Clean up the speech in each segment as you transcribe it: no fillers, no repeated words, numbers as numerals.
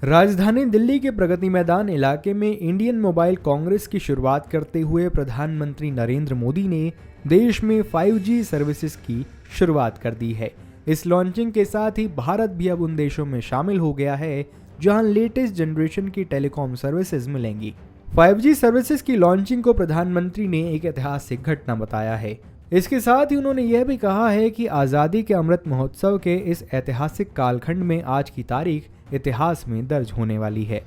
राजधानी दिल्ली के प्रगति मैदान इलाके में इंडियन मोबाइल कांग्रेस की शुरुआत करते हुए प्रधानमंत्री नरेंद्र मोदी ने देश में 5G सर्विसेज की शुरुआत कर दी है। इस लॉन्चिंग के साथ ही भारत भी अब उन देशों में शामिल हो गया है जहां लेटेस्ट जनरेशन की टेलीकॉम सर्विसेज मिलेंगी। 5G सर्विसेज की लॉन्चिंग को प्रधानमंत्री ने एक ऐतिहासिक घटना बताया है। इसके साथ ही उन्होंने यह भी कहा है कि आज़ादी के अमृत महोत्सव के इस ऐतिहासिक कालखंड में आज की तारीख इतिहास में दर्ज होने वाली है।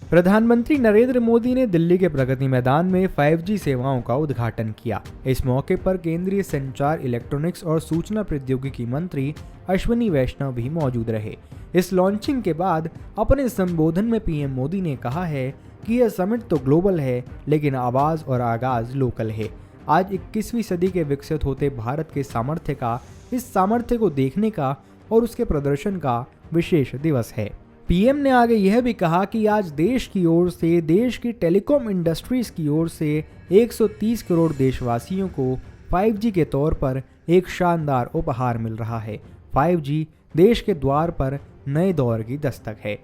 प्रधानमंत्री नरेंद्र मोदी ने दिल्ली के प्रगति मैदान में 5G सेवाओं का उद्घाटन किया। इस मौके पर केंद्रीय संचार, इलेक्ट्रॉनिक्स और सूचना प्रौद्योगिकी मंत्री अश्विनी वैष्णव भी मौजूद रहे। इस लॉन्चिंग के बाद अपने संबोधन में पीएम मोदी ने कहा है कि यह समिट तो ग्लोबल है, लेकिन आवाज और आगाज लोकल है। आज 21वीं सदी के विकसित होते भारत के इस सामर्थ्य को देखने का और उसके प्रदर्शन का विशेष दिवस है। पीएम ने आगे यह भी कहा कि आज देश की ओर से, देश की टेलीकॉम इंडस्ट्रीज की ओर से 130 करोड़ देशवासियों को 5G के तौर पर एक शानदार उपहार मिल रहा है। 5G देश के द्वार पर नए दौर की दस्तक है।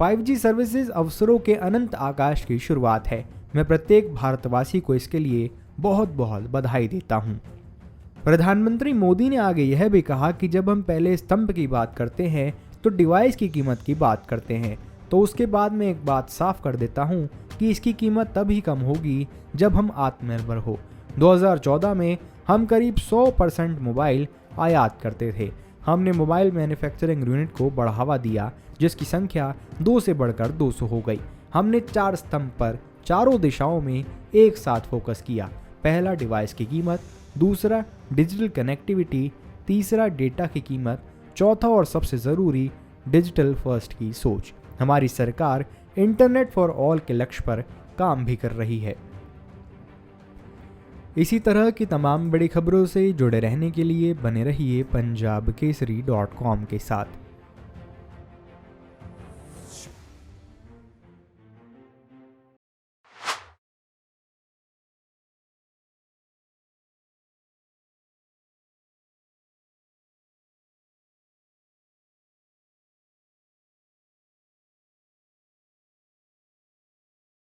5G सर्विसेज अवसरों के अनंत आकाश की शुरुआत है। मैं प्रत्येक भारतवासी को इसके लिए बहुत बहुत बधाई देता हूँ। प्रधानमंत्री मोदी ने आगे यह भी कहा कि जब हम पहले स्तंभ की बात करते हैं तो डिवाइस की कीमत की बात करते हैं, तो उसके बाद मैं एक बात साफ कर देता हूं कि इसकी कीमत तभी कम होगी जब हम आत्मनिर्भर हो। 2014 में हम करीब 100% मोबाइल आयात करते थे। हमने मोबाइल मैन्युफैक्चरिंग यूनिट को बढ़ावा दिया, जिसकी संख्या 2 से बढ़कर 200 हो गई। हमने 4 स्तंभ पर चारों दिशाओं में एक साथ फोकस किया। पहला, डिवाइस की कीमत; दूसरा, डिजिटल कनेक्टिविटी; तीसरा, डेटा की कीमत; चौथा और सबसे ज़रूरी, डिजिटल फर्स्ट की सोच। हमारी सरकार इंटरनेट फॉर ऑल के लक्ष्य पर काम भी कर रही है। इसी तरह की तमाम बड़ी खबरों से जुड़े रहने के लिए बने रहिए पंजाबकेसरी.com के साथ।